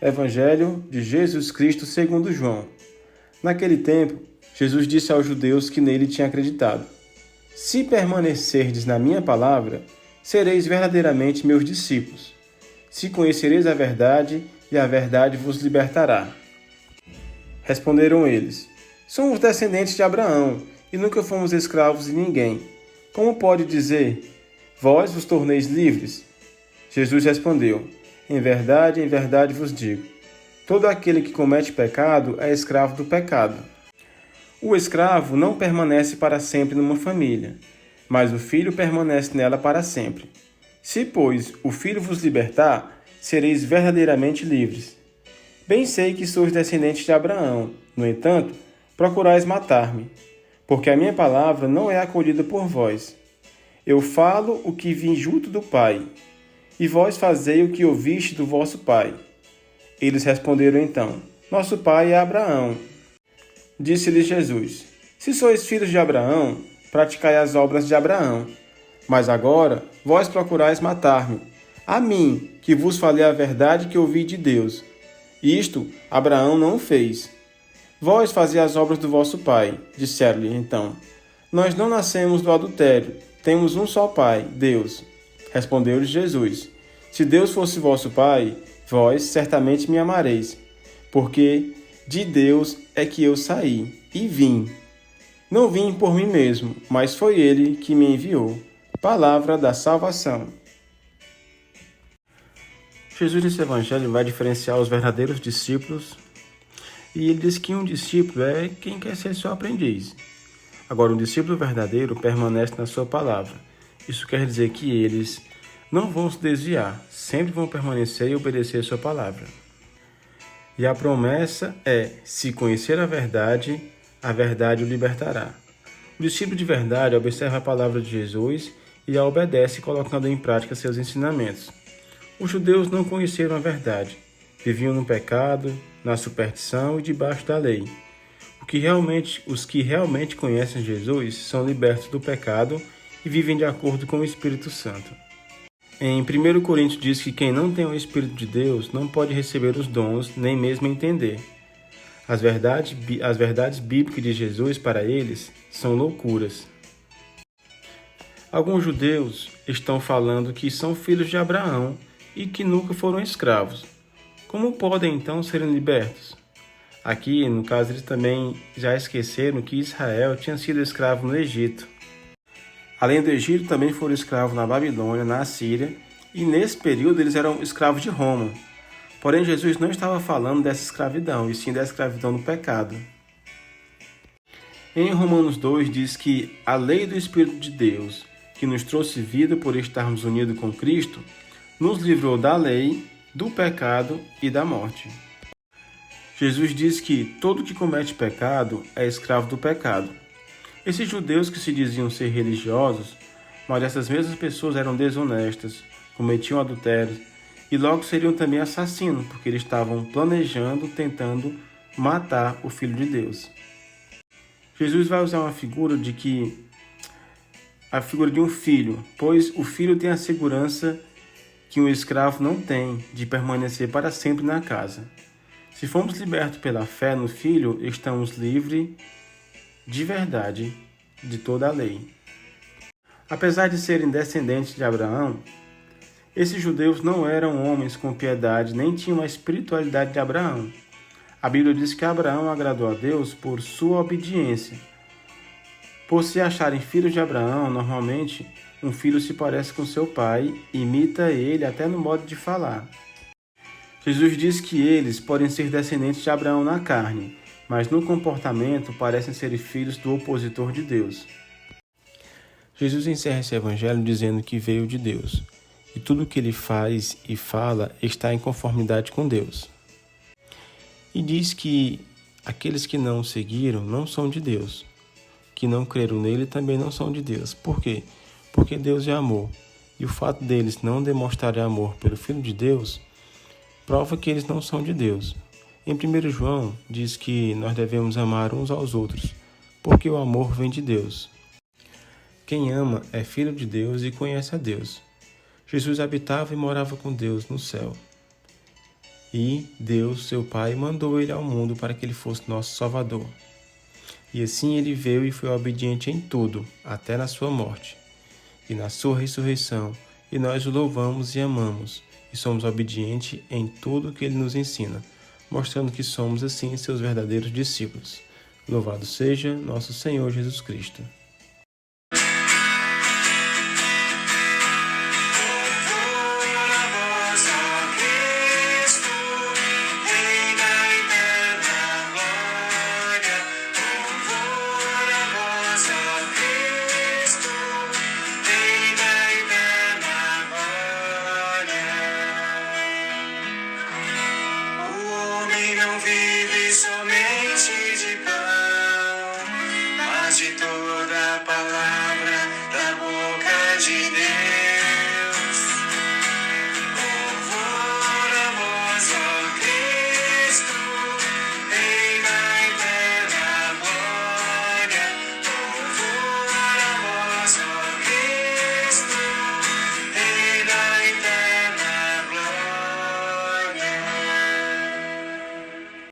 Evangelho de Jesus Cristo segundo João. Naquele tempo, Jesus disse aos judeus que nele tinham acreditado: Se permanecerdes na minha palavra, sereis verdadeiramente meus discípulos. Se conhecereis a verdade, e a verdade vos libertará. Responderam eles: Somos descendentes de Abraão, e nunca fomos escravos de ninguém. Como pode dizer, vós vos torneis livres? Jesus respondeu: em verdade vos digo, todo aquele que comete pecado é escravo do pecado. O escravo não permanece para sempre numa família, mas o filho permanece nela para sempre. Se, pois, o filho vos libertar, sereis verdadeiramente livres. Bem sei que sois descendentes de Abraão, no entanto, procurais matar-me, porque a minha palavra não é acolhida por vós. Eu falo o que vim junto do Pai, e vós fazei o que ouviste do vosso pai. Eles responderam então: Nosso pai é Abraão. Disse-lhes Jesus: Se sois filhos de Abraão, praticai as obras de Abraão. Mas agora vós procurais matar-me, a mim, que vos falei a verdade que ouvi de Deus. Isto Abraão não o fez. Vós fazei as obras do vosso pai, disseram-lhe então. Nós não nascemos do adultério, temos um só pai, Deus. Respondeu-lhes Jesus: Se Deus fosse vosso pai, vós certamente me amareis, porque de Deus é que eu saí e vim. Não vim por mim mesmo, mas foi Ele que me enviou. Palavra da salvação. Jesus nesse evangelho vai diferenciar os verdadeiros discípulos, e ele diz que um discípulo é quem quer ser seu aprendiz. Agora, um discípulo verdadeiro permanece na sua palavra. Isso quer dizer que eles não vão se desviar, sempre vão permanecer e obedecer a sua palavra. E a promessa é: se conhecer a verdade o libertará. O discípulo de verdade observa a palavra de Jesus e a obedece, colocando em prática seus ensinamentos. Os judeus não conheceram a verdade, viviam no pecado, na superstição e debaixo da lei. Os que realmente conhecem Jesus são libertos do pecado e vivem de acordo com o Espírito Santo. Em 1 Coríntios diz que quem não tem o Espírito de Deus não pode receber os dons, nem mesmo entender. As verdades bíblicas de Jesus para eles são loucuras. Alguns judeus estão falando que são filhos de Abraão e que nunca foram escravos. Como podem então serem libertos? Aqui, no caso, eles também já esqueceram que Israel tinha sido escravo no Egito. Além do Egito, também foram escravos na Babilônia, na Assíria, e nesse período eles eram escravos de Roma. Porém, Jesus não estava falando dessa escravidão, e sim da escravidão do pecado. Em Romanos 2 diz que a lei do Espírito de Deus, que nos trouxe vida por estarmos unidos com Cristo, nos livrou da lei, do pecado e da morte. Jesus diz que todo que comete pecado é escravo do pecado. Esses judeus que se diziam ser religiosos, mas essas mesmas pessoas eram desonestas, cometiam adultério e logo seriam também assassinos, porque eles estavam planejando, tentando matar o Filho de Deus. Jesus vai usar a figura de um filho, pois o filho tem a segurança que um escravo não tem, de permanecer para sempre na casa. Se fomos libertos pela fé no Filho, estamos livres de verdade de toda a lei. Apesar de serem descendentes de Abraão, esses judeus não eram homens com piedade, nem tinham a espiritualidade de Abraão. A Bíblia diz que Abraão agradou a Deus por sua obediência. Por se acharem filhos de Abraão, normalmente um filho se parece com seu pai e imita ele até no modo de falar. Jesus diz que eles podem ser descendentes de Abraão na carne, mas no comportamento parecem ser filhos do opositor de Deus. Jesus encerra esse evangelho dizendo que veio de Deus, e tudo o que ele faz e fala está em conformidade com Deus. E diz que aqueles que não o seguiram não são de Deus, que não creram nele também não são de Deus. Por quê? Porque Deus é amor, e o fato deles não demonstrarem amor pelo Filho de Deus prova que eles não são de Deus. Em 1 João diz que nós devemos amar uns aos outros, porque o amor vem de Deus. Quem ama é filho de Deus e conhece a Deus. Jesus habitava e morava com Deus no céu. E Deus, seu Pai, mandou ele ao mundo para que ele fosse nosso Salvador. E assim ele veio e foi obediente em tudo, até na sua morte. E na sua ressurreição, e nós o louvamos e amamos, e somos obedientes em tudo que ele nos ensina, mostrando que somos assim seus verdadeiros discípulos. Louvado seja nosso Senhor Jesus Cristo. Não vive somente de pão, mas de todo